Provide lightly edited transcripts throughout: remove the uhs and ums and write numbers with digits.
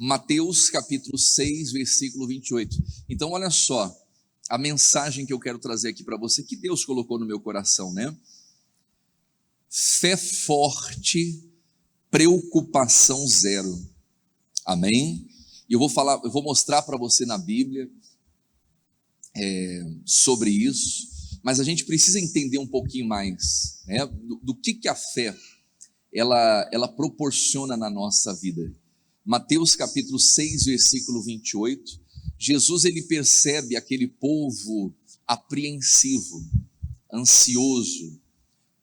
Mateus capítulo 6, versículo 28. Então olha só, a mensagem que eu quero trazer aqui para você, que Deus colocou no meu coração, né? Fé forte, preocupação zero. Amém? E eu vou mostrar para você na Bíblia sobre isso, mas a gente precisa entender um pouquinho mais, né, do que a fé ela proporciona na nossa vida. Mateus capítulo 6, versículo 28, Jesus ele percebe aquele povo apreensivo, ansioso,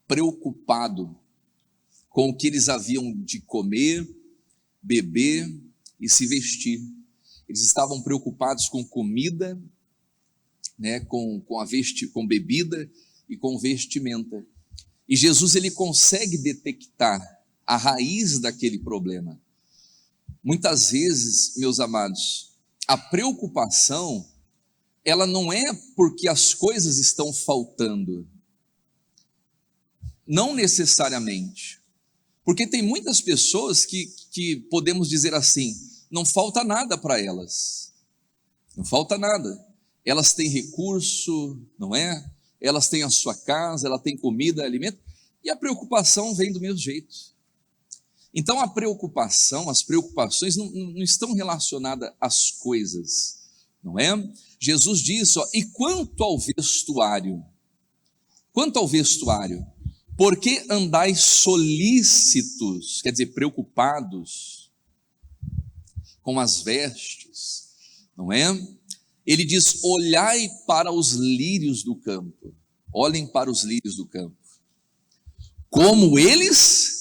preocupado com o que eles haviam de comer, beber e se vestir. Eles estavam preocupados com comida, né, com bebida e com vestimenta. E Jesus ele consegue detectar a raiz daquele problema. Muitas vezes, meus amados, a preocupação, ela não é porque as coisas estão faltando. Não necessariamente. Porque tem muitas pessoas que podemos dizer assim, não falta nada para elas. Não falta nada. Elas têm recurso, não é? Elas têm a sua casa, ela tem comida, alimento, e a preocupação vem do mesmo jeito. Então as preocupações não estão relacionadas às coisas, não é? Jesus diz, e quanto ao vestuário? Por que andais solícitos, quer dizer, preocupados com as vestes, não é? Ele diz, olhai para os lírios do campo, olhem para os lírios do campo, como eles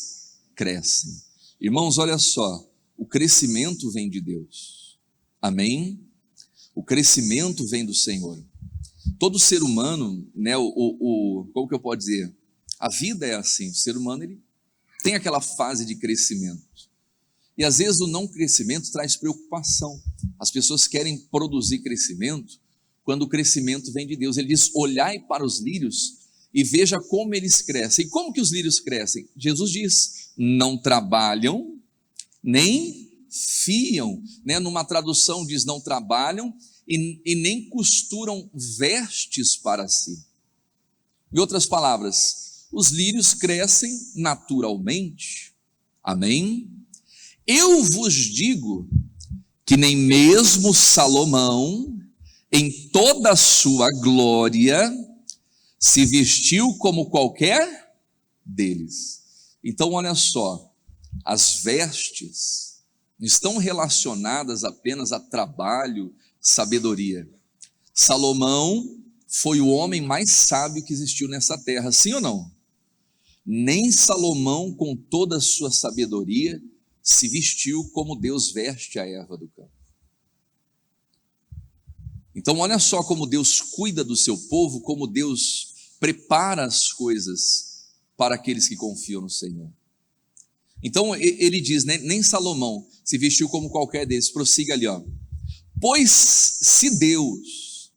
crescem. Irmãos, olha só, o crescimento vem de Deus, amém? O crescimento vem do Senhor. Todo ser humano, né, como que eu posso dizer? A vida é assim, o ser humano ele tem aquela fase de crescimento. E às vezes o não crescimento traz preocupação. As pessoas querem produzir crescimento quando o crescimento vem de Deus. Ele diz, olhai para os lírios e veja como eles crescem. E como que os lírios crescem? Jesus diz, não trabalham, nem fiam, né? Numa tradução diz, não trabalham e nem costuram vestes para si. Em outras palavras, os lírios crescem naturalmente, amém? Eu vos digo que nem mesmo Salomão, em toda a sua glória, se vestiu como qualquer deles. Então olha só, as vestes não estão relacionadas apenas a trabalho, sabedoria. Salomão foi o homem mais sábio que existiu nessa terra, sim ou não? Nem Salomão, com toda a sua sabedoria, se vestiu como Deus veste a erva do campo. Então olha só como Deus cuida do seu povo, como Deus prepara as coisas para aqueles que confiam no Senhor. Então ele diz, né, nem Salomão se vestiu como qualquer deles. Prossiga ali, pois se Deus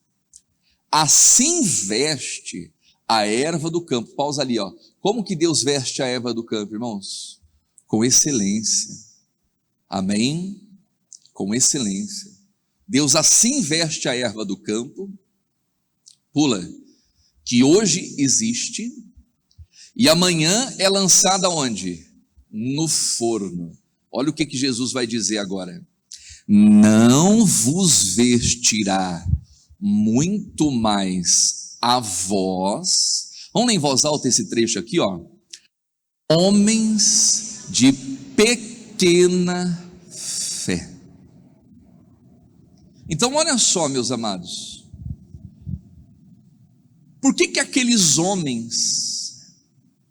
assim veste a erva do campo, pausa ali, como que Deus veste a erva do campo, irmãos? Com excelência, amém? Com excelência. Deus assim veste a erva do campo, que hoje existe, e amanhã é lançada onde? No forno. Olha o que Jesus vai dizer agora. Não vos vestirá muito mais a vós, vamos ler em voz alta esse trecho aqui, homens de pequena fé. Então olha só, meus amados, por que aqueles homens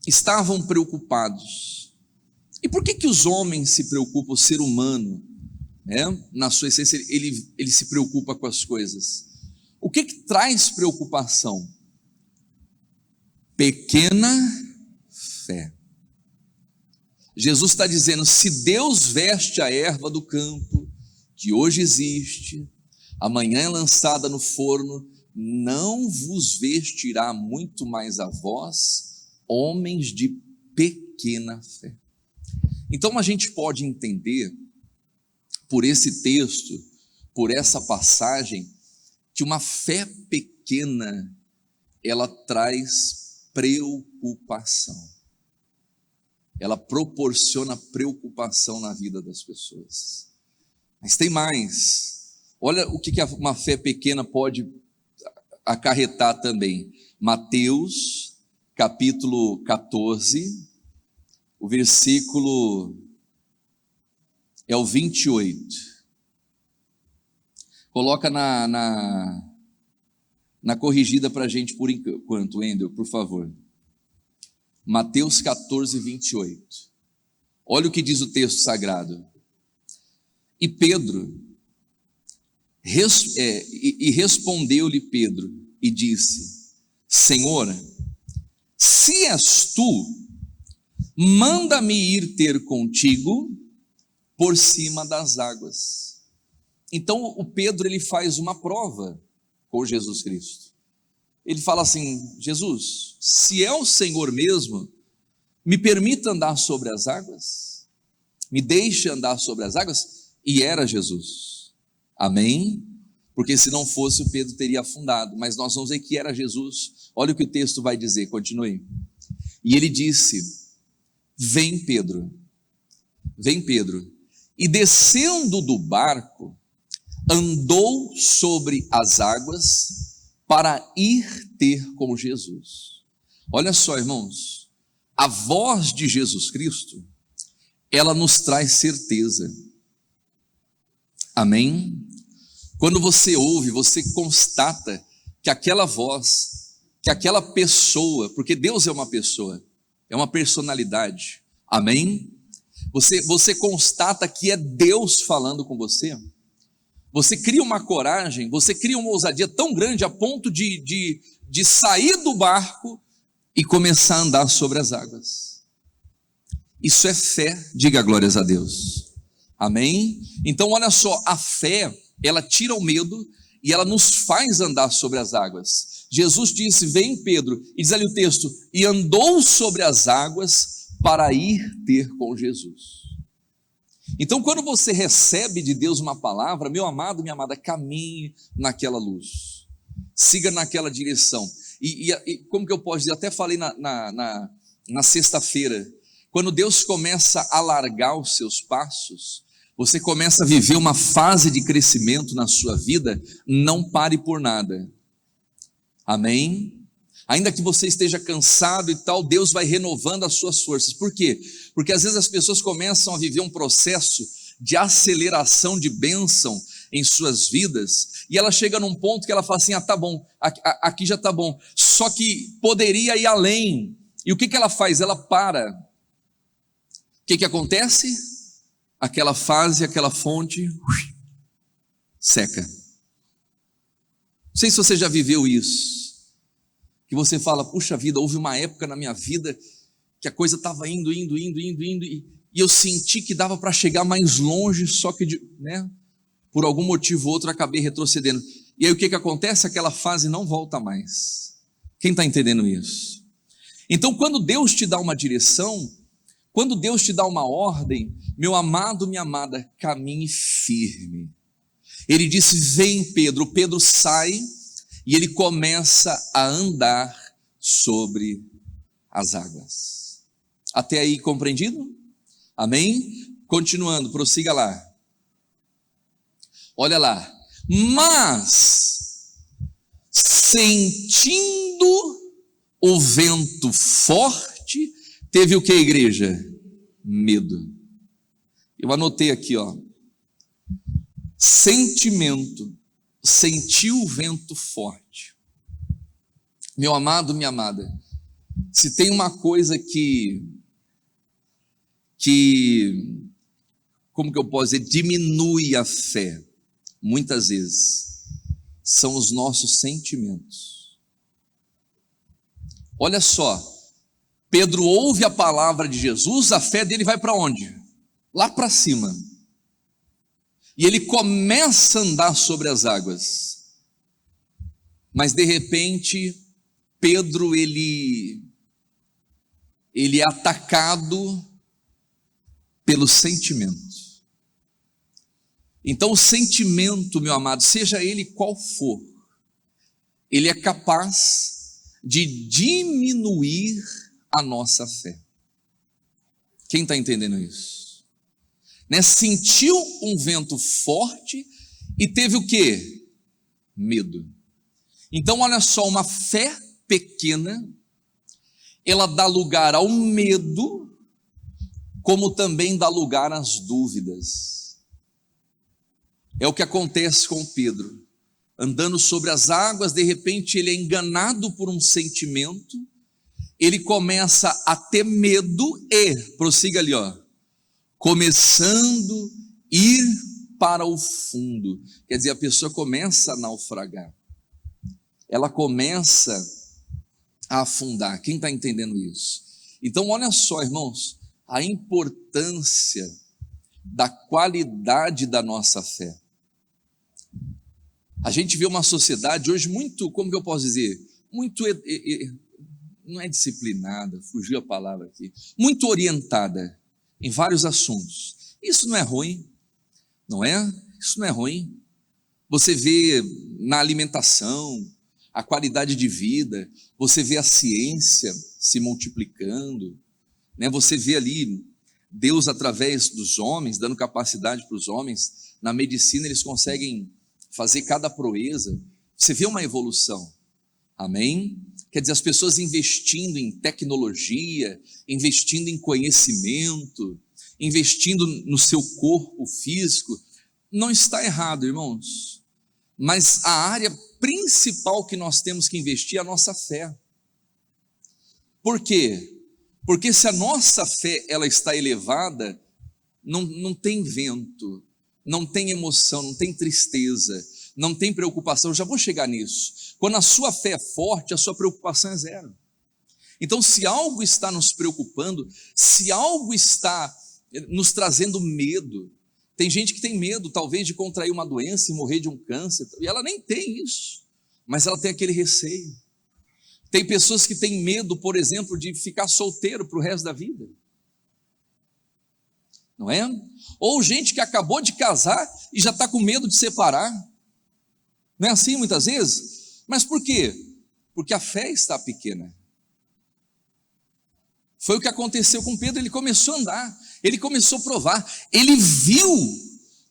estavam preocupados? E por que os homens se preocupam, o ser humano, né? Na sua essência ele se preocupa com as coisas? O que traz preocupação? Pequena fé. Jesus está dizendo, se Deus veste a erva do campo, que hoje existe, amanhã é lançada no forno, não vos vestirá muito mais a vós, homens de pequena fé. Então a gente pode entender por esse texto, por essa passagem, que uma fé pequena, ela traz preocupação. Ela proporciona preocupação na vida das pessoas. Mas tem mais. Olha o que uma fé pequena pode acarretar também. Mateus, capítulo 14, o versículo é o 28. Coloca na corrigida para a gente por enquanto, Wendel, por favor. Mateus 14, 28. Olha o que diz o texto sagrado. E Pedro, respondeu-lhe Pedro e disse: Senhor, se és tu, manda-me ir ter contigo por cima das águas. Então o Pedro, ele faz uma prova com Jesus Cristo. Ele fala assim: Jesus, se é o Senhor mesmo, me permita andar sobre as águas, me deixe andar sobre as águas. E era Jesus, amém? Porque se não fosse, o Pedro teria afundado, mas nós vamos ver que era Jesus. Olha o que o texto vai dizer, continue. E ele disse: vem Pedro, e descendo do barco, andou sobre as águas, para ir ter com Jesus. Olha só, irmãos, a voz de Jesus Cristo, ela nos traz certeza, amém? Quando você ouve, você constata que aquela voz, que aquela pessoa, porque Deus é uma pessoa, é uma personalidade, amém? Você constata que é Deus falando com você. Você cria uma coragem, você cria uma ousadia tão grande a ponto de sair do barco e começar a andar sobre as águas. Isso é fé, diga glórias a Deus, amém? Então olha só, a fé, ela tira o medo e ela nos faz andar sobre as águas. Jesus disse: vem Pedro, e diz ali o texto, e andou sobre as águas para ir ter com Jesus. Então, quando você recebe de Deus uma palavra, meu amado, minha amada, caminhe naquela luz, siga naquela direção. E como que eu posso dizer? Até falei na sexta-feira, quando Deus começa a alargar os seus passos, você começa a viver uma fase de crescimento na sua vida, não pare por nada, amém? Ainda que você esteja cansado e tal, Deus vai renovando as suas forças. Por quê? Porque às vezes as pessoas começam a viver um processo de aceleração de bênção em suas vidas, e ela chega num ponto que ela fala assim: tá bom, aqui já tá bom, só que poderia ir além. E o que ela faz? Ela para. O que acontece? Aquela fase, aquela fonte seca. Não sei se você já viveu isso, que você fala: puxa vida, houve uma época na minha vida que a coisa estava indo, e eu senti que dava para chegar mais longe, só que, por algum motivo ou outro, acabei retrocedendo. E aí o que acontece? Aquela fase não volta mais. Quem está entendendo isso? Então, quando Deus te dá uma direção, quando Deus te dá uma ordem, meu amado, minha amada, caminhe firme. Ele disse: vem Pedro. Pedro sai e ele começa a andar sobre as águas. Até aí compreendido? Amém? Continuando, prossiga lá. Olha lá. Mas, sentindo o vento forte, teve o que, igreja? Medo. Eu anotei aqui, sentimento. Sentiu o vento forte. Meu amado, minha amada, se tem uma coisa que como que eu posso dizer, diminui a fé, muitas vezes, são os nossos sentimentos. Olha só, Pedro ouve a palavra de Jesus, a fé dele vai para onde? Lá para cima. E ele começa a andar sobre as águas. Mas de repente, Pedro, ele é atacado pelo sentimento. Então o sentimento, meu amado, seja ele qual for, ele é capaz de diminuir a nossa fé. Quem está entendendo isso? Né? Sentiu um vento forte e teve o quê? Medo. Então olha só, uma fé pequena, ela dá lugar ao medo, como também dá lugar às dúvidas. É o que acontece com Pedro, andando sobre as águas, de repente ele é enganado por um sentimento, ele começa a ter medo e, prossiga ali, começando a ir para o fundo, quer dizer, a pessoa começa a naufragar, ela começa a afundar. Quem está entendendo isso? Então olha só, irmãos, a importância da qualidade da nossa fé. A gente vê uma sociedade hoje muito, como que eu posso dizer, muito, não é disciplinada, fugiu a palavra aqui, muito orientada em vários assuntos. Isso não é ruim, não é? Isso não é ruim. Você vê na alimentação, a qualidade de vida, você vê a ciência se multiplicando, né? Você vê ali Deus através dos homens, dando capacidade para os homens, na medicina eles conseguem fazer cada proeza, você vê uma evolução, amém? Quer dizer, as pessoas investindo em tecnologia, investindo em conhecimento, investindo no seu corpo físico, não está errado, irmãos, mas a área principal que nós temos que investir é a nossa fé. Por quê? Porque se a nossa fé ela está elevada, não tem vento, não tem emoção, não tem tristeza, não tem preocupação. Eu já vou chegar nisso. Quando a sua fé é forte, a sua preocupação é zero. Então, se algo está nos preocupando, se algo está nos trazendo medo, tem gente que tem medo, talvez, de contrair uma doença e morrer de um câncer, e ela nem tem isso, mas ela tem aquele receio. Tem pessoas que têm medo, por exemplo, de ficar solteiro para o resto da vida, não é? Ou gente que acabou de casar e já está com medo de separar, não é assim muitas vezes? Mas por quê? Porque a fé está pequena. Foi o que aconteceu com Pedro, ele começou a andar, ele começou a provar, ele viu,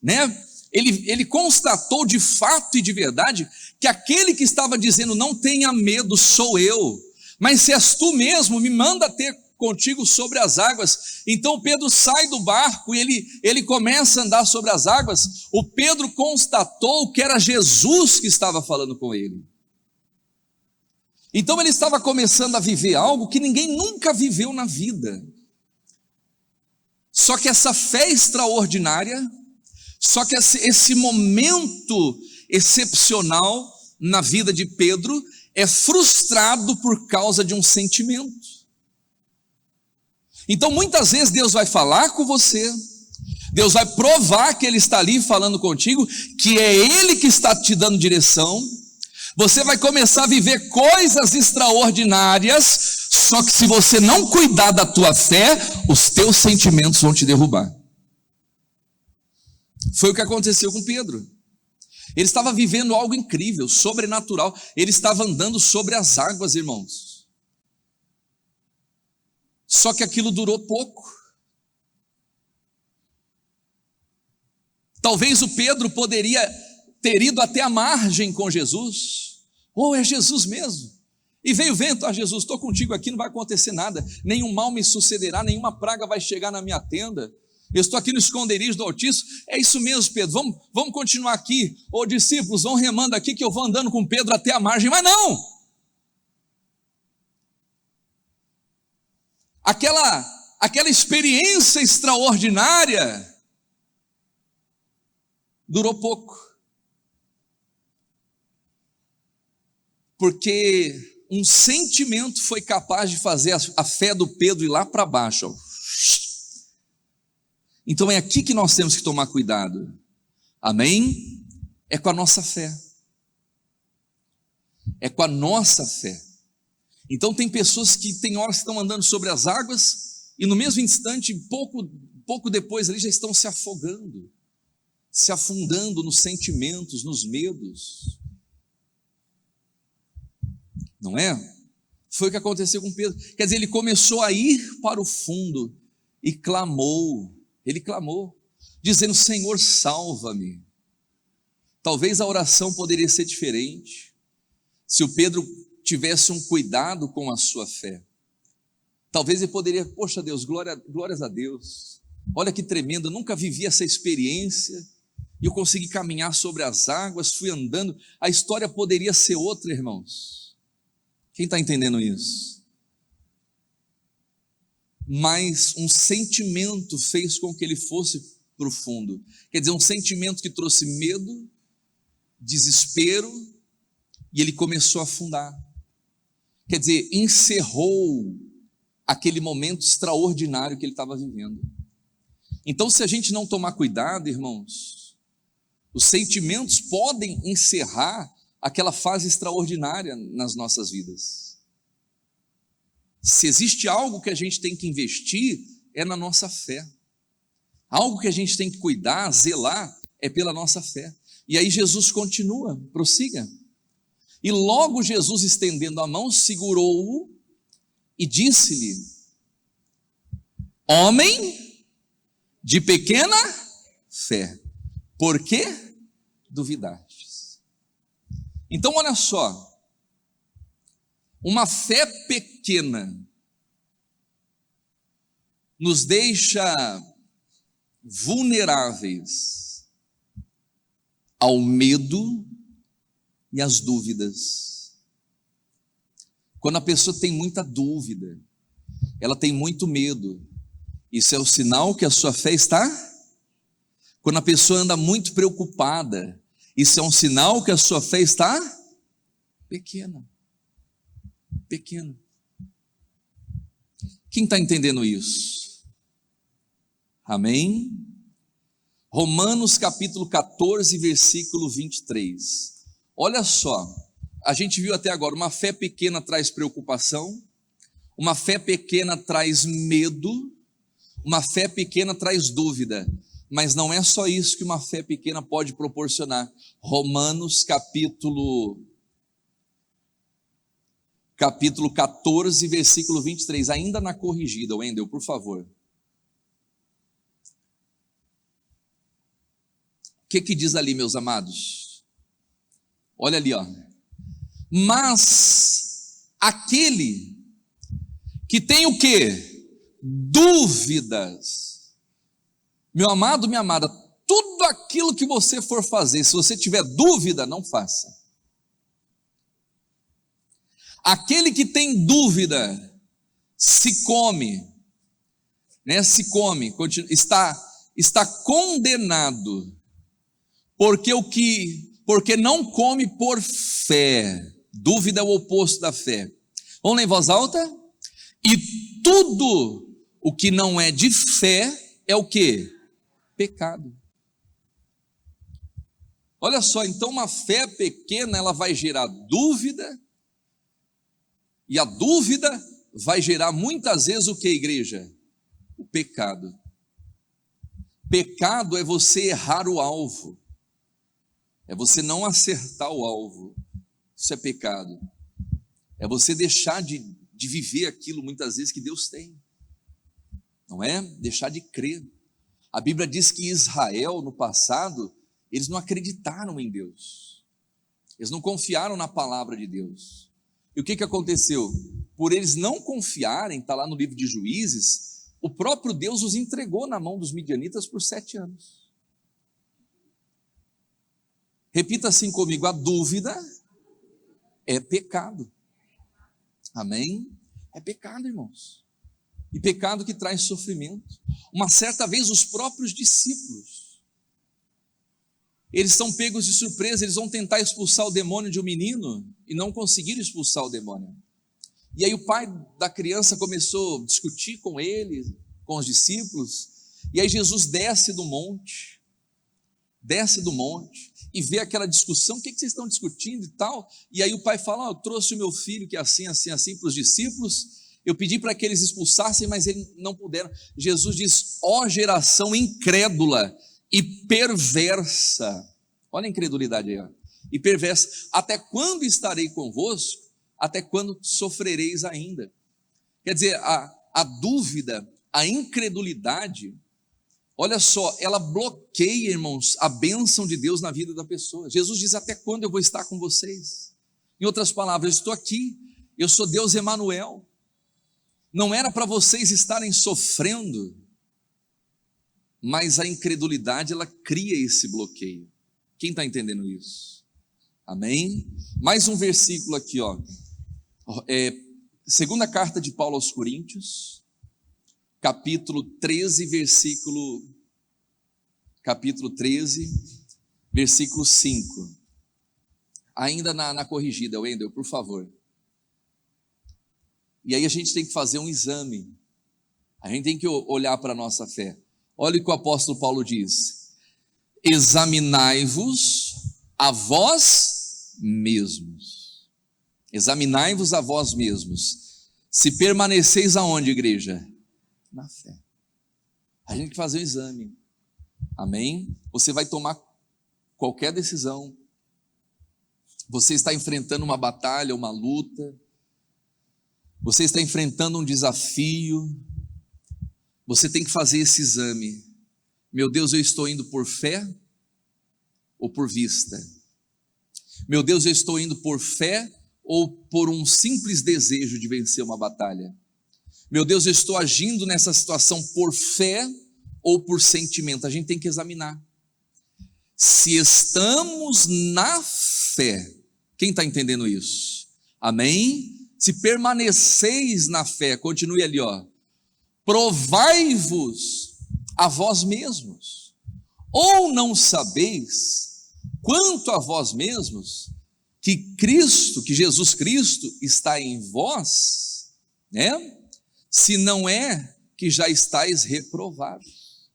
né? Ele constatou de fato e de verdade que aquele que estava dizendo não tenha medo sou eu, mas se és tu mesmo, me manda ter contigo sobre as águas. Então Pedro sai do barco e ele começa a andar sobre as águas. O Pedro constatou que era Jesus que estava falando com ele. Então ele estava começando a viver algo que ninguém nunca viveu na vida. Só que essa fé extraordinária, só que esse momento excepcional na vida de Pedro é frustrado por causa de um sentimento. Então muitas vezes Deus vai falar com você, Deus vai provar que Ele está ali falando contigo, que é Ele que está te dando direção. Você vai começar a viver coisas extraordinárias, só que se você não cuidar da tua fé, os teus sentimentos vão te derrubar. Foi o que aconteceu com Pedro. Ele estava vivendo algo incrível, sobrenatural. Ele estava andando sobre as águas, irmãos. Só que aquilo durou pouco. Talvez o Pedro poderia ter ido até a margem com Jesus. É Jesus mesmo. E veio o vento, Jesus, estou contigo aqui, não vai acontecer nada. Nenhum mal me sucederá, nenhuma praga vai chegar na minha tenda. Eu estou aqui no esconderijo do Altíssimo. É isso mesmo, Pedro, vamos continuar aqui. Discípulos, vão remando aqui que eu vou andando com Pedro até a margem. Mas não! Aquela experiência extraordinária durou pouco. Porque um sentimento foi capaz de fazer a fé do Pedro ir lá para baixo. Então é aqui que nós temos que tomar cuidado. Amém? É com a nossa fé. É com a nossa fé. Então tem pessoas que tem horas que estão andando sobre as águas e no mesmo instante, pouco depois ali já estão se afogando. se afundando nos sentimentos, nos medos. Não é? Foi o que aconteceu com Pedro. Quer dizer, ele começou a ir para o fundo e clamou. Ele clamou, dizendo: Senhor, salva-me. Talvez a oração poderia ser diferente se o Pedro tivesse um cuidado com a sua fé. Talvez ele poderia: poxa Deus, glórias a Deus, olha que tremendo, eu nunca vivi essa experiência, e eu consegui caminhar sobre as águas, fui andando. A história poderia ser outra, irmãos. Quem está entendendo isso? Mas um sentimento fez com que ele fosse para o fundo. Quer dizer, um sentimento que trouxe medo, desespero, e ele começou a afundar. Quer dizer, encerrou aquele momento extraordinário que ele estava vivendo. Então, se a gente não tomar cuidado, irmãos, os sentimentos podem encerrar aquela fase extraordinária nas nossas vidas. Se existe algo que a gente tem que investir, é na nossa fé. Algo que a gente tem que cuidar, zelar, é pela nossa fé. E aí Jesus continua, prossiga. E logo Jesus, estendendo a mão, segurou-o e disse-lhe: homem de pequena fé, por que duvidastes? Então olha só, uma fé pequena nos deixa vulneráveis ao medo e às dúvidas. Quando a pessoa tem muita dúvida, ela tem muito medo, isso é o sinal que a sua fé está. Quando a pessoa anda muito preocupada, isso é um sinal que a sua fé está pequena. Pequena. Quem está entendendo isso? Amém? Romanos capítulo 14, versículo 23. Olha só, a gente viu até agora, uma fé pequena traz preocupação, uma fé pequena traz medo, uma fé pequena traz dúvida, mas não é só isso que uma fé pequena pode proporcionar. Romanos capítulo 14, versículo 23, ainda na corrigida, Wendel, por favor. O que diz ali, meus amados? Olha ali, ó. Mas aquele que tem o quê? Dúvidas. Meu amado, minha amada, tudo aquilo que você for fazer, se você tiver dúvida, não faça. Aquele que tem dúvida, se come, né? Se come, está condenado, porque não come por fé. Dúvida é o oposto da fé. Vamos ler em voz alta? E tudo o que não é de fé é o quê? Pecado. Olha só, então uma fé pequena, ela vai gerar dúvida, e a dúvida vai gerar muitas vezes o que, igreja? O pecado. Pecado é você errar o alvo, é você não acertar o alvo. Isso é pecado. É você deixar de viver aquilo muitas vezes que Deus tem, não é? Deixar de crer. A Bíblia diz que Israel no passado, eles não acreditaram em Deus, eles não confiaram na palavra de Deus. E o que aconteceu? Por eles não confiarem, está lá no livro de Juízes, o próprio Deus os entregou na mão dos midianitas por 7 anos. Repita assim comigo: a dúvida é pecado. Amém? É pecado, irmãos. E pecado que traz sofrimento. Uma certa vez os próprios discípulos, eles são pegos de surpresa, eles vão tentar expulsar o demônio de um menino e não conseguiram expulsar o demônio. E aí o pai da criança começou a discutir com ele, com os discípulos, e aí Jesus desce do monte e vê aquela discussão. O que vocês estão discutindo e tal? E aí o pai fala: eu trouxe o meu filho que é assim, assim, assim para os discípulos, eu pedi para que eles expulsassem, mas eles não puderam. Jesus diz: ó geração incrédula, e perversa. Olha a incredulidade aí, ó. E perversa. Até quando estarei convosco? Até quando sofrereis ainda? Quer dizer, a dúvida, a incredulidade, olha só, ela bloqueia, irmãos, a bênção de Deus na vida da pessoa. Jesus diz: até quando eu vou estar com vocês? Em outras palavras, eu estou aqui, eu sou Deus Emanuel. Não era para vocês estarem sofrendo, mas a incredulidade, ela cria esse bloqueio. Quem está entendendo isso? Amém? Mais um versículo aqui, ó. Segunda carta de Paulo aos Coríntios, capítulo 13, versículo 5. Ainda na corrigida, Wendel, por favor. E aí a gente tem que fazer um exame. A gente tem que olhar para a nossa fé. Olha o que o apóstolo Paulo diz: examinai-vos a vós mesmos. Examinai-vos a vós mesmos. Se permaneceis aonde, igreja? Na fé. A gente tem que fazer um exame. Amém? Você vai tomar qualquer decisão. Você está enfrentando uma batalha, uma luta. Você está enfrentando um desafio. Você tem que fazer esse exame. Meu Deus, eu estou indo por fé ou por vista? Meu Deus, eu estou indo por fé ou por um simples desejo de vencer uma batalha? Meu Deus, eu estou agindo nessa situação por fé ou por sentimento? A gente tem que examinar. Se estamos na fé, quem está entendendo isso? Amém? Se permaneceis na fé, continue ali, ó. Provai-vos a vós mesmos, ou não sabeis, quanto a vós mesmos, que Cristo, que Jesus Cristo está em vós, né? Se não é que já estáis reprovados.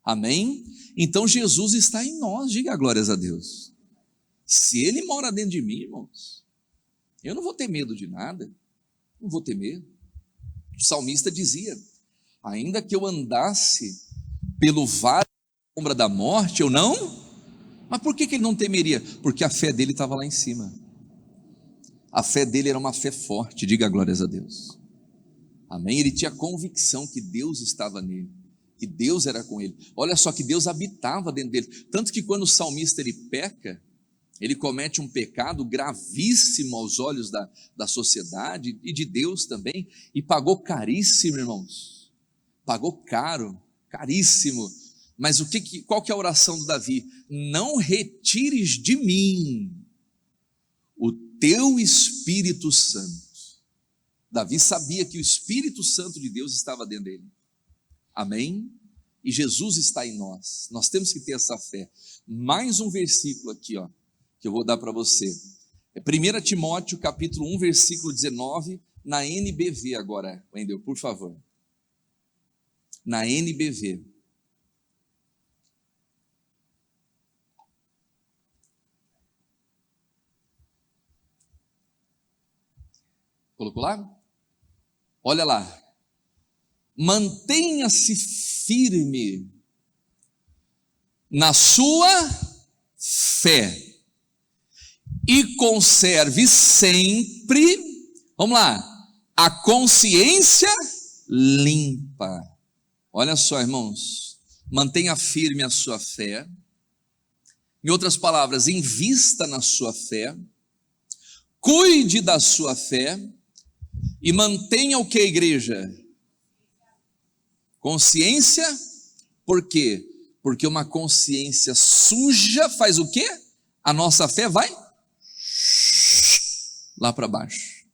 Amém? Então Jesus está em nós, diga glórias a Deus. Se Ele mora dentro de mim, irmãos, eu não vou ter medo de nada, não vou ter medo. O salmista dizia: ainda que eu andasse pelo vale da sombra da morte, eu não. Mas por que ele não temeria? Porque a fé dele estava lá em cima. A fé dele era uma fé forte, diga glórias a Deus. Amém? Ele tinha convicção que Deus estava nele, que Deus era com ele. Olha só, que Deus habitava dentro dele. Tanto que quando o salmista ele peca, ele comete um pecado gravíssimo aos olhos da sociedade e de Deus também, e pagou caríssimo, irmãos. Pagou caro, caríssimo. Mas qual que é a oração do Davi? Não retires de mim o teu Espírito Santo. Davi sabia que o Espírito Santo de Deus estava dentro dele. Amém? E Jesus está em nós. Nós temos que ter essa fé. Mais um versículo aqui, ó, que eu vou dar para você. É 1 Timóteo capítulo 1, versículo 19, na NBV agora, Wendel, por favor. Na NBV. Colocou lá? Olha lá. Mantenha-se firme na sua fé e conserve sempre, vamos lá, a consciência limpa. Olha só, irmãos, mantenha firme a sua fé. Em outras palavras, invista na sua fé, cuide da sua fé e mantenha o que, igreja? Consciência. Por quê? Porque uma consciência suja faz o quê? A nossa fé vai lá para baixo.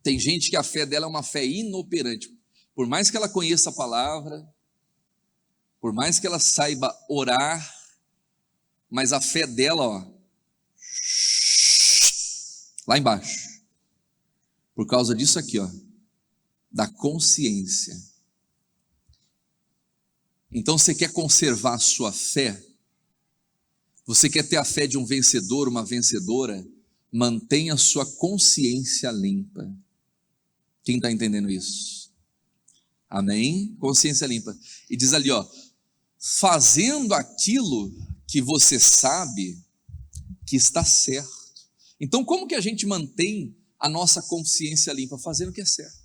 Tem gente que a fé dela é uma fé inoperante. Por mais que ela conheça a palavra, por mais que ela saiba orar, mas a fé dela, ó, lá embaixo. Por causa disso aqui, ó, da consciência. Então você quer conservar a sua fé? Você quer ter a fé de um vencedor, uma vencedora? Mantenha a sua consciência limpa. Quem está entendendo isso? Amém? Consciência limpa. E diz ali, ó, fazendo aquilo que você sabe que está certo. Então, como que a gente mantém a nossa consciência limpa? Fazendo o que é certo.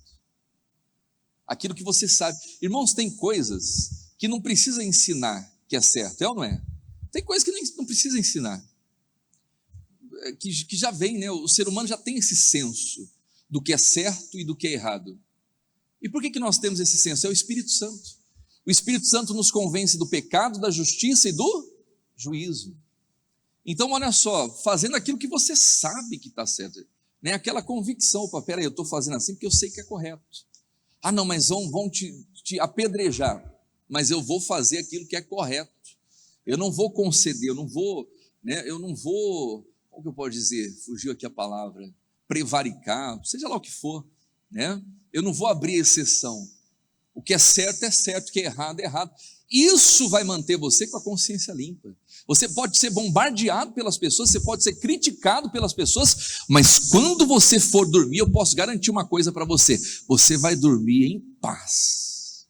Aquilo que você sabe. Irmãos, tem coisas que não precisa ensinar que é certo, é ou não é? Tem coisas que não precisa ensinar. Que já vem, né? O ser humano já tem esse senso do que é certo e do que é errado. E por que nós temos esse senso? É o Espírito Santo. O Espírito Santo nos convence do pecado, da justiça e do juízo. Então, olha só, fazendo aquilo que você sabe que está certo, né? Aquela convicção, opa, peraí, eu estou fazendo assim porque eu sei que é correto. Ah, não, mas vão te apedrejar, mas eu vou fazer aquilo que é correto. Eu não vou conceder, eu não vou, como que eu posso dizer? Fugiu aqui a palavra, prevaricar, seja lá o que for, né? Eu não vou abrir exceção. O que é certo, o que é errado. Isso vai manter você com a consciência limpa. Você pode ser bombardeado pelas pessoas, você pode ser criticado pelas pessoas, mas quando você for dormir, eu posso garantir uma coisa para você: você vai dormir em paz.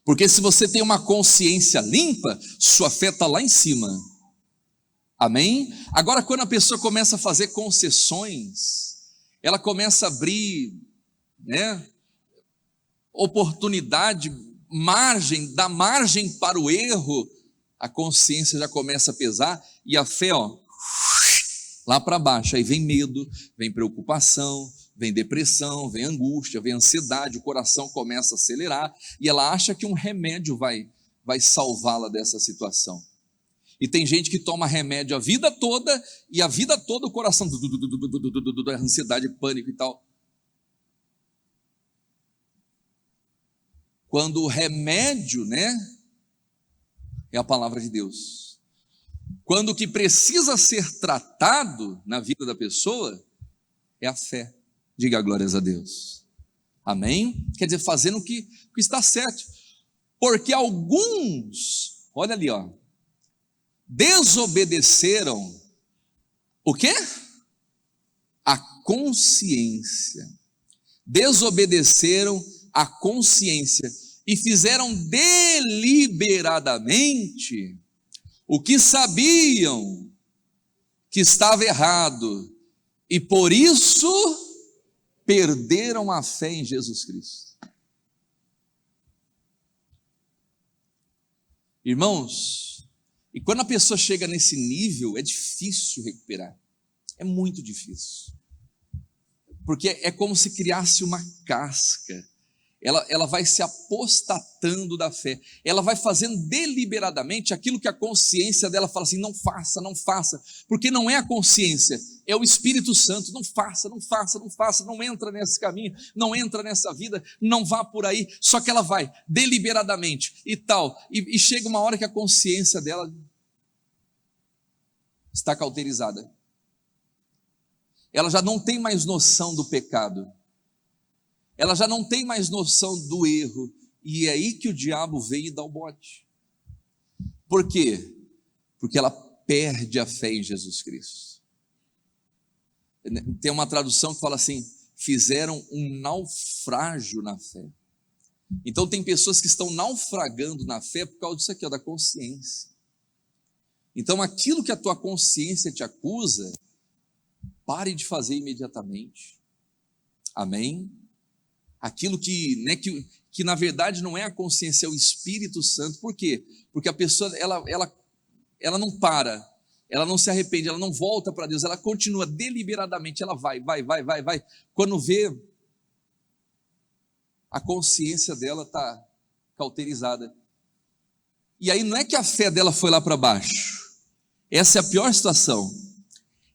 Porque se você tem uma consciência limpa, sua fé está lá em cima. Amém? Agora, quando a pessoa começa a fazer concessões, ela começa a abrir, né, oportunidade, dá margem para o erro, a consciência já começa a pesar e a fé, ó, lá para baixo. Aí vem medo, vem preocupação, vem depressão, vem angústia, vem ansiedade, o coração começa a acelerar e ela acha que um remédio vai salvá-la dessa situação. E tem gente que toma remédio a vida toda e a vida toda o coração, ansiedade, pânico e tal. Quando o remédio, né, é a palavra de Deus. Quando o que precisa ser tratado na vida da pessoa é a fé. Diga glórias a Deus. Amém? Quer dizer, fazendo o que está certo. Porque alguns, olha ali, ó, desobedeceram o quê? A consciência. Desobedeceram a consciência e fizeram deliberadamente o que sabiam que estava errado e por isso perderam a fé em Jesus Cristo. Irmãos, e quando a pessoa chega nesse nível, é difícil recuperar, é muito difícil, porque é como se criasse uma casca. Ela vai se apostatando da fé, ela vai fazendo deliberadamente aquilo que a consciência dela fala assim: não faça, porque não é a consciência, é o Espírito Santo. Não faça, não entra nesse caminho, não entra nessa vida, não vá por aí. Só que ela vai deliberadamente e tal, e chega uma hora que a consciência dela está cauterizada, ela já não tem mais noção do pecado, ela já não tem mais noção do erro, e é aí que o diabo vem e dá o bote. Por quê? Porque ela perde a fé em Jesus Cristo. Tem uma tradução que fala assim: fizeram um naufrágio na fé. Então tem pessoas que estão naufragando na fé por causa disso aqui, ó, da consciência. Então aquilo que a tua consciência te acusa, pare de fazer imediatamente. Amém? Aquilo que na verdade não é a consciência, é o Espírito Santo. Por quê? Porque a pessoa, ela não para, ela não se arrepende, ela não volta para Deus, ela continua deliberadamente, ela vai. Quando vê, a consciência dela está cauterizada. E aí não é que a fé dela foi lá para baixo, essa é a pior situação,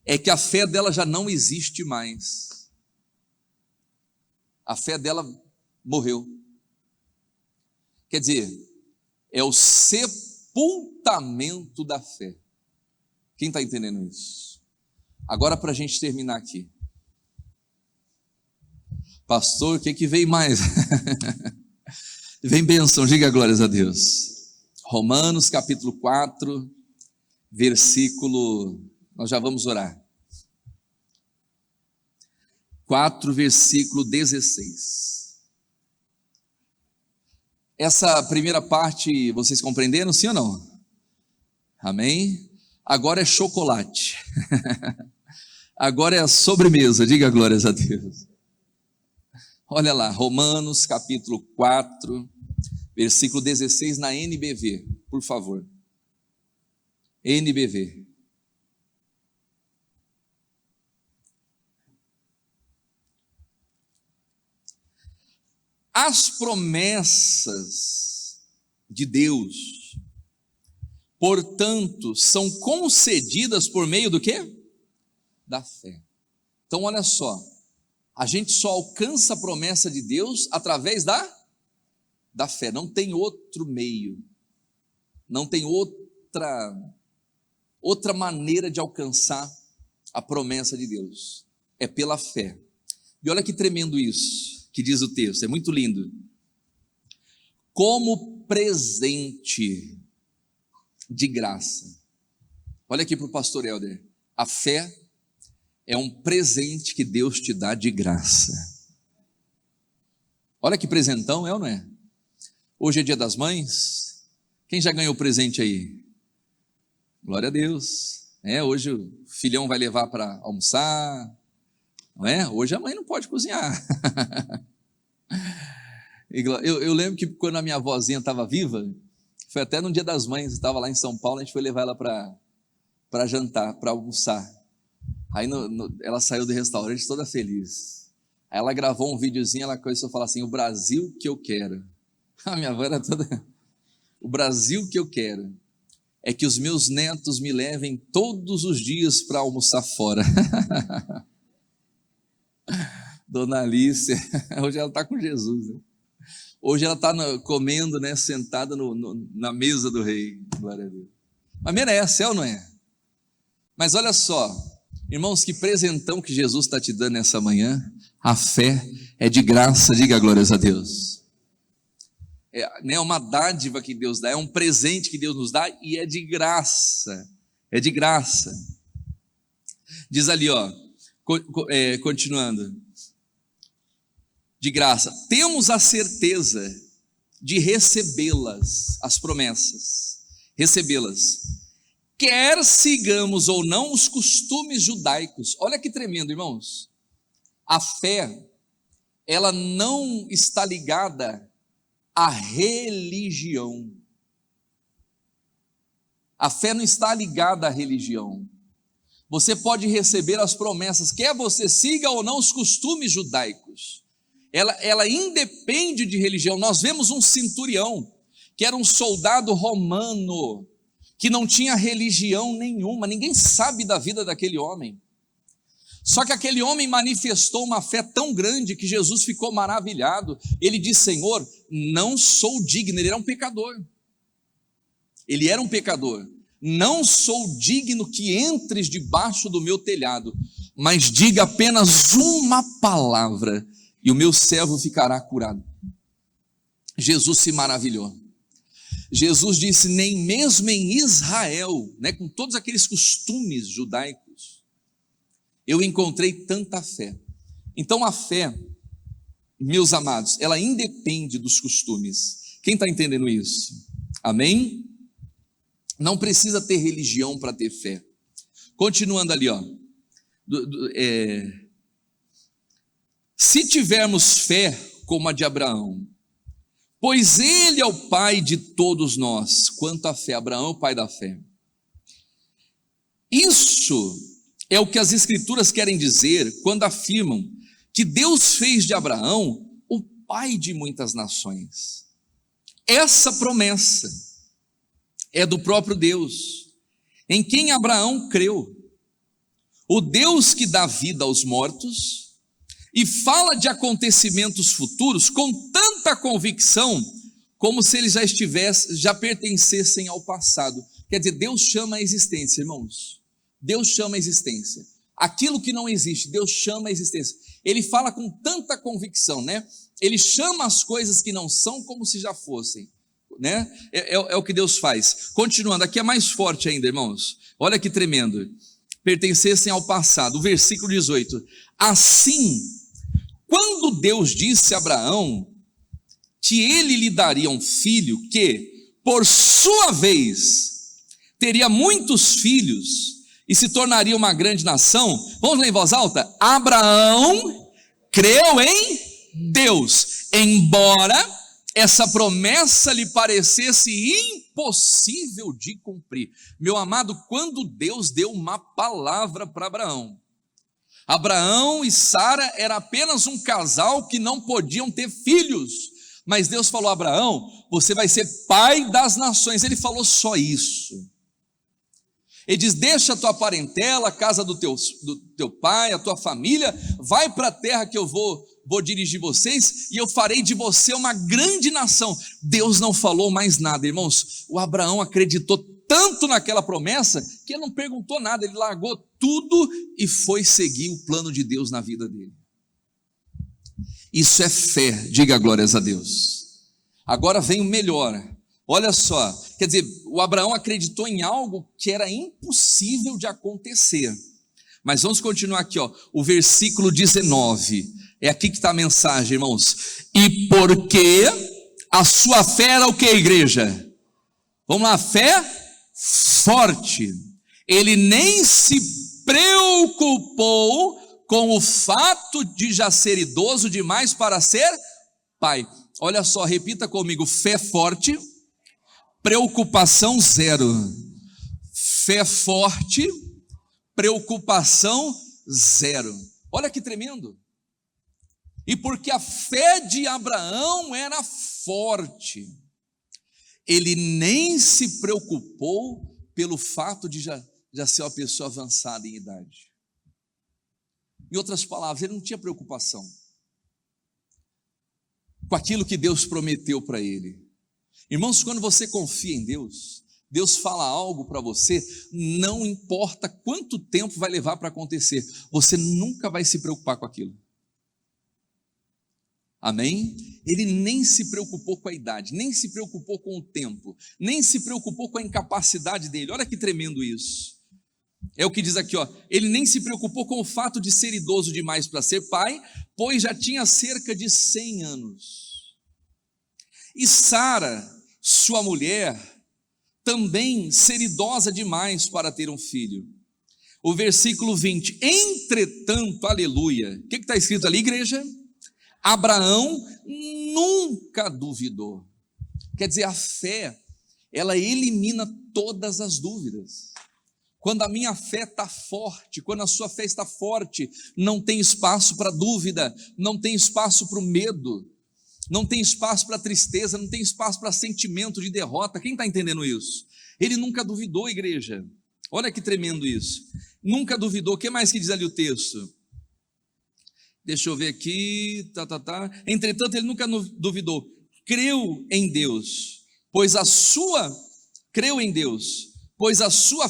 é que a fé dela já não existe mais. A fé dela morreu. Quer dizer, é o sepultamento da fé. Quem está entendendo isso? Agora, para a gente terminar aqui, pastor, o que vem mais? Vem bênção, diga glórias a Deus. Romanos capítulo 4, versículo, nós já vamos orar. 4, versículo 16. Essa primeira parte, vocês compreenderam, sim ou não? Amém? Agora é chocolate. Agora é a sobremesa, diga glórias a Deus. Olha lá, Romanos capítulo 4, versículo 16 na NBV, por favor. NBV. As promessas de Deus, portanto, são concedidas por meio do quê? Da fé. Então, olha só, a gente só alcança a promessa de Deus através da fé, não tem outro meio, não tem outra maneira de alcançar a promessa de Deus, é pela fé. E olha que tremendo isso, que diz o texto, é muito lindo. Como presente de graça. Olha aqui para o pastor Helder, a fé é um presente que Deus te dá de graça. Olha que presentão, é ou não é? Hoje é dia das mães. Quem já ganhou presente aí? Glória a Deus. Hoje o filhão vai levar para almoçar. Não é? Hoje a mãe não pode cozinhar. Eu lembro que quando a minha avózinha estava viva, foi até no dia das mães, estava lá em São Paulo, a gente foi levar ela para jantar, para almoçar. Aí ela saiu do restaurante toda feliz. Aí ela gravou um videozinho, ela começou a falar assim: o Brasil que eu quero. A minha avó era toda... O Brasil que eu quero é que os meus netos me levem todos os dias para almoçar fora. Dona Alice, hoje ela está com Jesus, né? Hoje ela está comendo, né, sentada na mesa do rei. Glória a Deus. Mas merece, é ou não é? Mas olha só, irmãos, que presentão que Jesus está te dando nessa manhã. A fé é de graça, diga glórias a Deus. É uma dádiva que Deus dá, é um presente que Deus nos dá e é de graça. É de graça. Diz ali, ó, continuando. De graça. Temos a certeza de recebê-las, as promessas, recebê-las. Quer sigamos ou não os costumes judaicos. Olha que tremendo, irmãos. A fé, ela não está ligada à religião. A fé não está ligada à religião. Você pode receber as promessas, quer você siga ou não os costumes judaicos. Ela independe de religião. Nós vemos um centurião, que era um soldado romano, que não tinha religião nenhuma, ninguém sabe da vida daquele homem. Só que aquele homem manifestou uma fé tão grande que Jesus ficou maravilhado. Ele disse: Senhor, não sou digno. Ele era um pecador. Ele era um pecador. Não sou digno que entres debaixo do meu telhado, mas diga apenas uma palavra e o meu servo ficará curado. Jesus se maravilhou. Jesus disse: nem mesmo em Israel, né, com todos aqueles costumes judaicos, eu encontrei tanta fé. Então a fé, meus amados, ela independe dos costumes. Quem está entendendo isso? Amém? Não precisa ter religião para ter fé. Continuando ali, ó. Se tivermos fé como a de Abraão, pois ele é o pai de todos nós. Quanto à fé, Abraão é o pai da fé. Isso é o que as escrituras querem dizer quando afirmam que Deus fez de Abraão o pai de muitas nações. Essa promessa é do próprio Deus, em quem Abraão creu. O Deus que dá vida aos mortos e fala de acontecimentos futuros com tanta convicção, como se eles já pertencessem ao passado. Quer dizer, Deus chama a existência, irmãos. Deus chama a existência. Aquilo que não existe, Deus chama a existência. Ele fala com tanta convicção, né? Ele chama as coisas que não são como se já fossem, né? É o que Deus faz. Continuando, aqui é mais forte ainda, irmãos. Olha que tremendo. Pertencessem ao passado. O versículo 18. Assim, quando Deus disse a Abraão: que ele lhe daria um filho que, por sua vez, teria muitos filhos e se tornaria uma grande nação. Vamos ler em voz alta? Abraão creu em Deus, embora essa promessa lhe parecesse impossível de cumprir. Meu amado, quando Deus deu uma palavra para Abraão, Abraão e Sara era apenas um casal que não podiam ter filhos, mas Deus falou: Abraão, você vai ser pai das nações. Ele falou só isso. Ele diz: deixa a tua parentela, a casa do teu pai, a tua família, vai para a terra que eu vou dirigir vocês, e eu farei de você uma grande nação. Deus não falou mais nada, irmãos. O Abraão acreditou tanto naquela promessa, que ele não perguntou nada, ele largou tudo e foi seguir o plano de Deus na vida dele. Isso é fé, diga glórias a Deus. Agora vem o melhor, olha só, quer dizer, o Abraão acreditou em algo que era impossível de acontecer. Mas vamos continuar aqui, ó, o versículo 19, é aqui que está a mensagem, irmãos. E porque a sua fé era o que, igreja? Vamos lá, fé forte. Ele nem se preocupou com o fato de já ser idoso demais para ser pai. Olha só, repita comigo: fé forte, preocupação zero. Fé forte, preocupação zero. Olha que tremendo. E porque a fé de Abraão era forte, ele nem se preocupou pelo fato de já ser uma pessoa avançada em idade. Em outras palavras, ele não tinha preocupação com aquilo que Deus prometeu para ele. Irmãos, quando você confia em Deus, Deus fala algo para você, não importa quanto tempo vai levar para acontecer, você nunca vai se preocupar com aquilo. Amém? Ele nem se preocupou com a idade, nem se preocupou com o tempo, nem se preocupou com a incapacidade dele. Olha que tremendo isso. É o que diz aqui, ó. Ele nem se preocupou com o fato de ser idoso demais para ser pai, pois já tinha cerca de 100 anos. E Sara, sua mulher, também ser idosa demais para ter um filho. O versículo 20, entretanto, aleluia. O que está escrito ali, igreja? Abraão nunca duvidou. Quer dizer, a fé, ela elimina todas as dúvidas. Quando a minha fé está forte, quando a sua fé está forte, não tem espaço para dúvida, não tem espaço para o medo, não tem espaço para tristeza, não tem espaço para sentimento de derrota. Quem está entendendo isso? Ele nunca duvidou, igreja. Olha que tremendo isso. Nunca duvidou. O que mais que diz ali o texto? Deixa eu ver aqui, Entretanto, ele nunca duvidou. Creu em Deus, pois a sua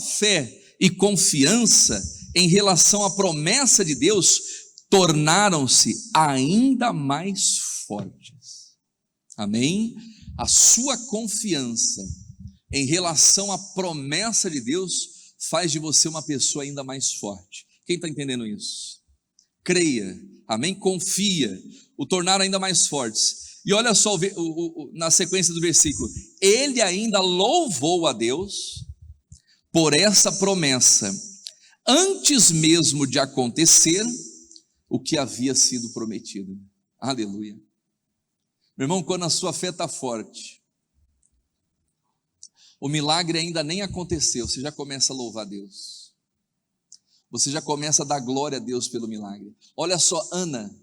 fé e confiança em relação à promessa de Deus tornaram-se ainda mais fortes. Amém? A sua confiança em relação à promessa de Deus faz de você uma pessoa ainda mais forte. Quem está entendendo isso? Creia, amém? Confia, o tornaram ainda mais fortes. E olha só na sequência do versículo: ele ainda louvou a Deus por essa promessa, antes mesmo de acontecer o que havia sido prometido. Aleluia. Meu irmão, quando a sua fé está forte, o milagre ainda nem aconteceu, você já começa a louvar a Deus. Você já começa a dar glória a Deus pelo milagre. Olha só, Ana,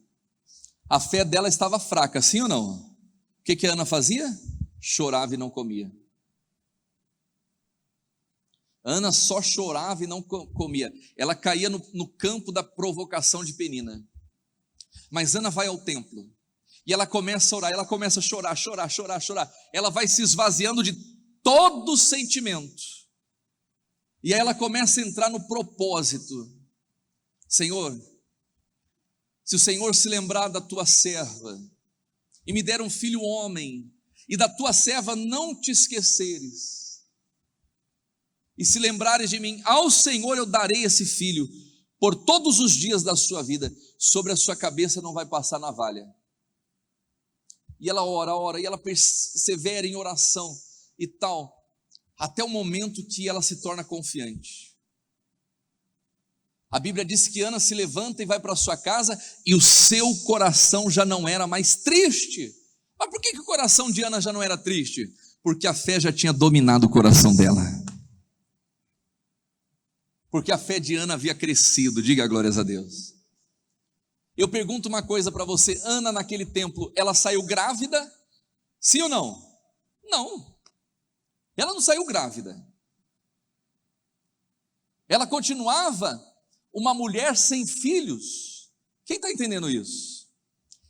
a fé dela estava fraca, sim ou não? O que a Ana fazia? Chorava e não comia. Ana só chorava e não comia. Ela caía no campo da provocação de Penina. Mas Ana vai ao templo e ela começa a orar, ela começa a chorar. Ela vai se esvaziando de todo sentimento. E aí ela começa a entrar no propósito. Senhor, se o Senhor se lembrar da tua serva e me der um filho homem, e da tua serva não te esqueceres, e se lembrares de mim, ao Senhor eu darei esse filho por todos os dias da sua vida, sobre a sua cabeça não vai passar navalha. e ela ora, e ela persevera em oração e tal, até o momento que ela se torna confiante. A Bíblia diz que Ana se levanta e vai para sua casa, e o seu coração já não era mais triste. Mas por que o coração de Ana já não era triste? Porque a fé já tinha dominado o coração dela. Porque a fé de Ana havia crescido, diga glórias a Deus. Eu pergunto uma coisa para você, Ana naquele templo, ela saiu grávida? Sim ou não? Não, ela não saiu grávida. Ela continuava uma mulher sem filhos. Quem está entendendo isso?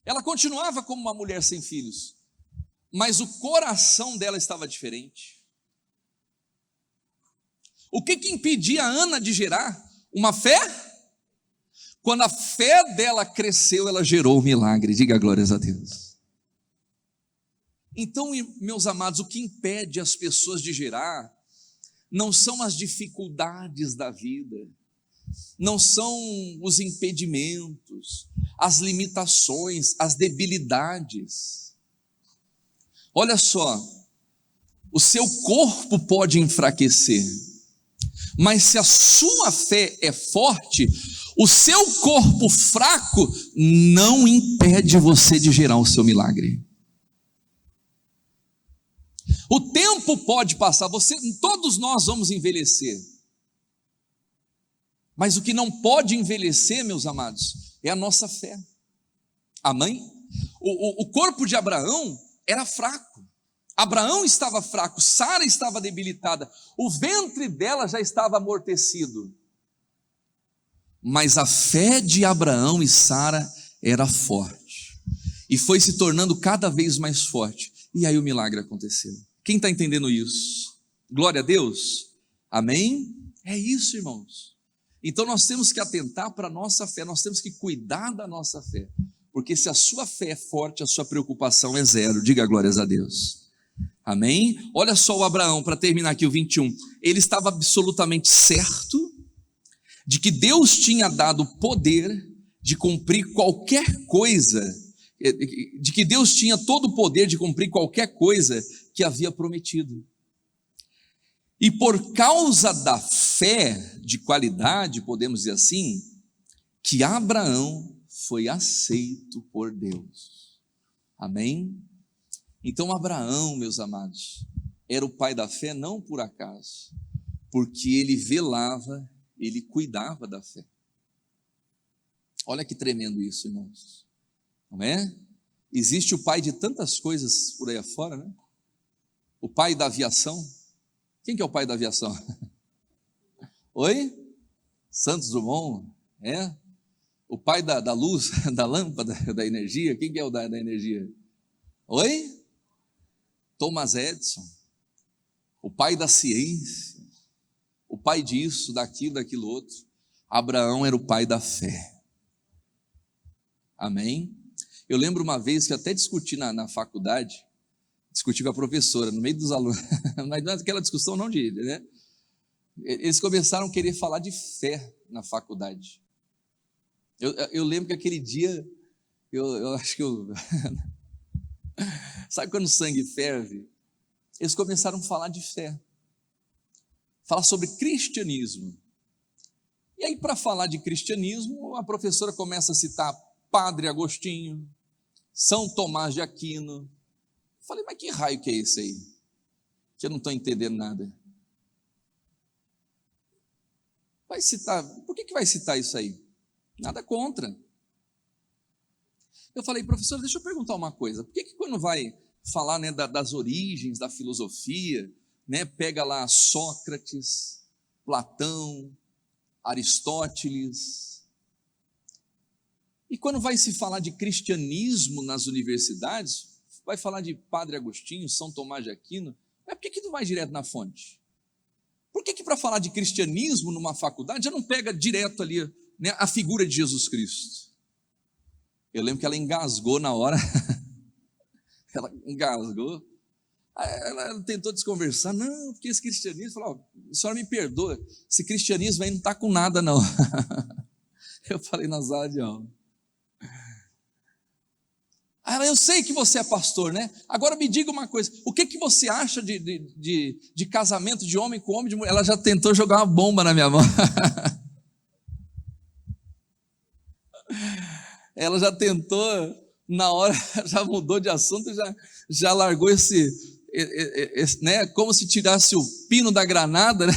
Ela continuava como uma mulher sem filhos, mas o coração dela estava diferente. O que impedia a Ana de gerar? Uma fé? Quando a fé dela cresceu, ela gerou o milagre, diga glórias a Deus. Então, meus amados, o que impede as pessoas de gerar não são as dificuldades da vida, não são os impedimentos, as limitações, as debilidades. Olha só, o seu corpo pode enfraquecer, mas se a sua fé é forte, o seu corpo fraco não impede você de gerar o seu milagre. O tempo pode passar, todos nós vamos envelhecer, mas o que não pode envelhecer, meus amados, é a nossa fé. Amém? O corpo de Abraão era fraco, Abraão estava fraco, Sara estava debilitada, o ventre dela já estava amortecido, mas a fé de Abraão e Sara era forte, e foi se tornando cada vez mais forte, e aí o milagre aconteceu. Quem está entendendo isso? Glória a Deus, amém? É isso, irmãos. Então nós temos que atentar para a nossa fé, nós temos que cuidar da nossa fé, porque se a sua fé é forte, a sua preocupação é zero, diga glórias a Deus, amém? Olha só o Abraão, para terminar aqui o 21, ele estava absolutamente certo de que Deus tinha dado poder de cumprir qualquer coisa, de que Deus tinha todo o poder de cumprir qualquer coisa que havia prometido. E por causa da fé de qualidade, podemos dizer assim, que Abraão foi aceito por Deus. Amém? Então Abraão, meus amados, era o pai da fé não por acaso, porque ele velava, ele cuidava da fé. Olha que tremendo isso, irmãos. Não é? Existe o pai de tantas coisas por aí afora, né? O pai da aviação. Quem que é o pai da aviação? Oi? Santos Dumont, é? O pai da luz, da lâmpada, da energia. Quem que é o da energia? Oi? Thomas Edison. O pai da ciência. O pai disso, daquilo outro. Abraão era o pai da fé. Amém? Eu lembro uma vez que eu até discuti na faculdade, discuti com a professora, no meio dos alunos, mas não é aquela discussão não de, né? Eles começaram a querer falar de fé na faculdade. Eu lembro que aquele dia, eu acho que sabe quando o sangue ferve? Eles começaram a falar de fé, falar sobre cristianismo. E aí, para falar de cristianismo, a professora começa a citar Padre Agostinho, São Tomás de Aquino. Falei, mas que raio que é esse aí? Que eu não estou entendendo nada. Vai citar, por que vai citar isso aí? Nada contra. Eu falei, professor, deixa eu perguntar uma coisa. Por que quando vai falar, né, das origens da filosofia, né, pega lá Sócrates, Platão, Aristóteles, e quando vai se falar de cristianismo nas universidades, vai falar de Padre Agostinho, São Tomás de Aquino, mas por que não vai direto na fonte? Por que para falar de cristianismo numa faculdade já não pega direto ali, né, a figura de Jesus Cristo? Eu lembro que ela engasgou na hora, ela engasgou, ela tentou desconversar, não, porque esse cristianismo, falou, a senhora me perdoa, esse cristianismo aí não está com nada não. Eu falei na sala de aula. Aí ela, eu sei que você é pastor, né? Agora me diga uma coisa, o que você acha de casamento de homem com homem, de mulher? Ela já tentou jogar uma bomba na minha mão. Ela já tentou, na hora, já mudou de assunto, já largou esse, né? Como se tirasse o pino da granada, né?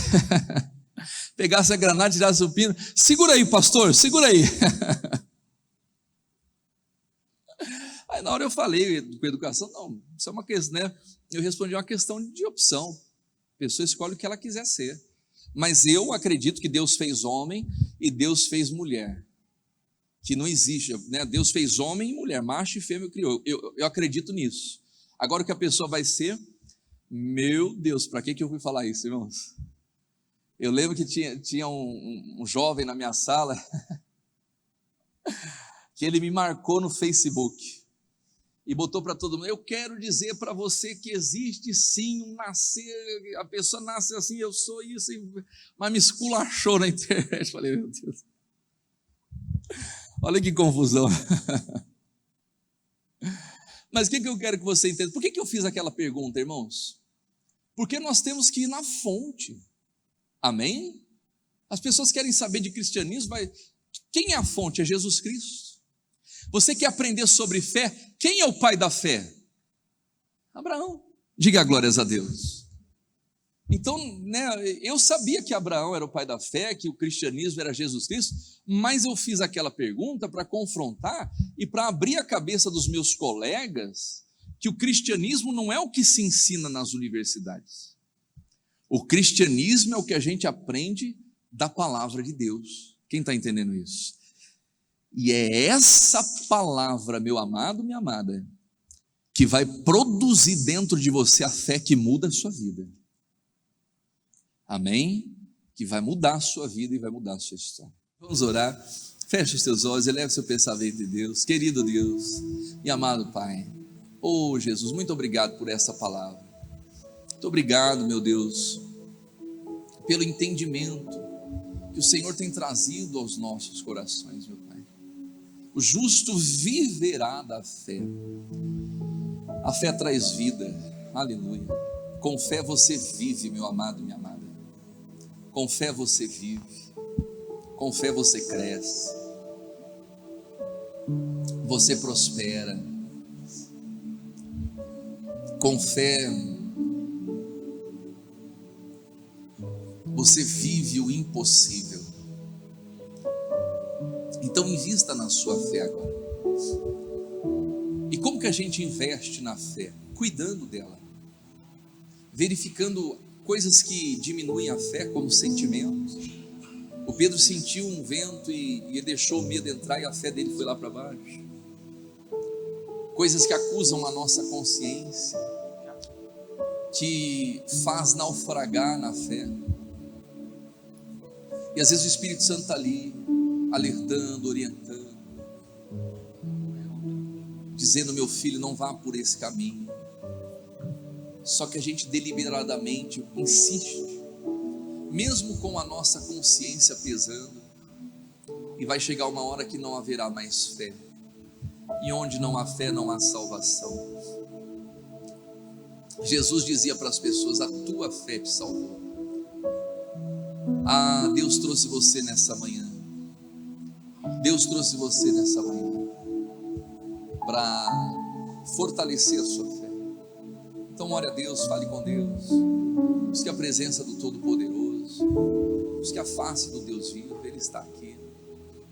Pegasse a granada, tirasse o pino. Segura aí, pastor, segura aí. Aí na hora eu falei com educação, não, isso é uma questão, né? Eu respondi uma questão de opção. A pessoa escolhe o que ela quiser ser. Mas eu acredito que Deus fez homem e Deus fez mulher. Que não existe, né? Deus fez homem e mulher, macho e fêmea criou. Eu acredito nisso. Agora o que a pessoa vai ser, meu Deus, para que eu fui falar isso, irmãos? Eu lembro que tinha um jovem na minha sala que ele me marcou no Facebook e botou para todo mundo, eu quero dizer para você que existe sim um nascer, a pessoa nasce assim, eu sou isso, mas me esculachou na internet. Falei, meu Deus, olha que confusão. Mas o que eu quero que você entenda? Por que eu fiz aquela pergunta, irmãos? Porque nós temos que ir na fonte. Amém? As pessoas querem saber de cristianismo, quem é a fonte? É Jesus Cristo. Você quer aprender sobre fé? Quem é o pai da fé? Abraão. Diga glórias a Deus. Então, né, eu sabia que Abraão era o pai da fé, que o cristianismo era Jesus Cristo, mas eu fiz aquela pergunta para confrontar e para abrir a cabeça dos meus colegas que o cristianismo não é o que se ensina nas universidades. O cristianismo é o que a gente aprende da palavra de Deus. Quem está entendendo isso? E é essa palavra, meu amado, minha amada, que vai produzir dentro de você a fé que muda a sua vida. Amém? Que vai mudar a sua vida e vai mudar a sua história. Vamos orar. Feche os teus olhos, eleve seu pensamento em Deus. Querido Deus e amado Pai, oh Jesus, muito obrigado por essa palavra. Muito obrigado, meu Deus, pelo entendimento que o Senhor tem trazido aos nossos corações, meu Pai. O justo viverá da fé. A fé traz vida, aleluia. Com fé você vive, meu amado, minha amada. Com fé você vive. Com fé você cresce. Você prospera. Com fé você vive o impossível. Então invista na sua fé agora. E como que a gente investe na fé? Cuidando dela, verificando coisas que diminuem a fé, como sentimentos. O Pedro sentiu um vento e ele deixou o medo entrar e a fé dele foi lá para baixo. Coisas que acusam a nossa consciência, que faz naufragar na fé. E às vezes o Espírito Santo está ali, alertando, orientando, dizendo, meu filho, não vá por esse caminho. Só que a gente deliberadamente insiste, mesmo com a nossa consciência pesando, e vai chegar uma hora que não haverá mais fé. E onde não há fé, não há salvação. Jesus dizia para as pessoas, a tua fé te salvou. Ah, Deus trouxe você nessa manhã. Deus trouxe você nessa manhã para fortalecer a sua fé. Então ore a Deus, fale com Deus. Busque a presença do Todo-Poderoso. Busque a face do Deus vivo. Ele está aqui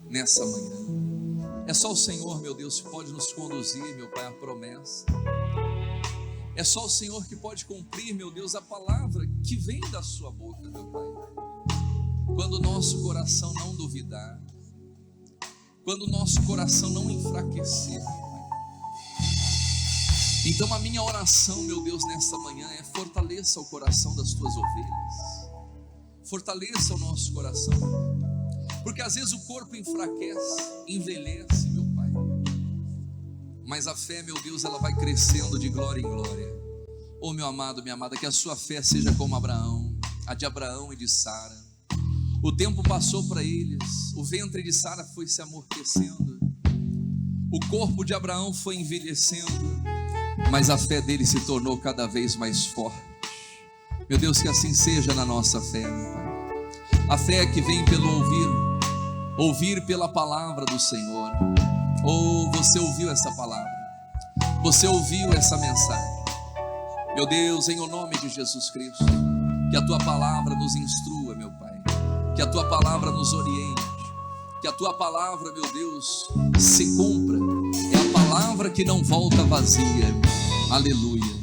nessa manhã. É só o Senhor, meu Deus, que pode nos conduzir, meu Pai, à promessa. É só o Senhor que pode cumprir, meu Deus, a palavra que vem da sua boca, meu Pai. Quando o nosso coração não duvidar, quando o nosso coração não enfraquecer, então a minha oração, meu Deus, nessa manhã é fortaleça o coração das tuas ovelhas, fortaleça o nosso coração, porque às vezes o corpo enfraquece, envelhece, meu Pai, mas a fé, meu Deus, ela vai crescendo de glória em glória. Oh meu amado, minha amada, que a sua fé seja como Abraão, a de Abraão e de Sara. O tempo passou para eles, o ventre de Sara foi se amortecendo, O corpo de Abraão foi envelhecendo, mas a fé dele se tornou cada vez mais forte. Meu Deus, que assim seja na nossa fé, meu Pai. A fé que vem pelo ouvir pela palavra do Senhor. Oh, você ouviu essa palavra, você ouviu essa mensagem. Meu Deus, em o nome de Jesus Cristo, que a tua palavra nos instrua, meu Pai, que a tua palavra nos oriente, que a tua palavra, meu Deus, se cumpra. É a palavra que não volta vazia. Aleluia.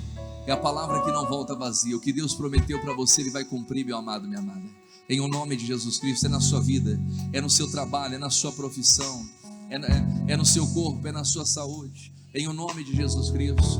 É a palavra que não volta vazia. O que Deus prometeu para você, Ele vai cumprir, meu amado, minha amada. Em o nome de Jesus Cristo. É na sua vida, é no seu trabalho, é na sua profissão, é no seu corpo, é na sua saúde. Em o nome de Jesus Cristo.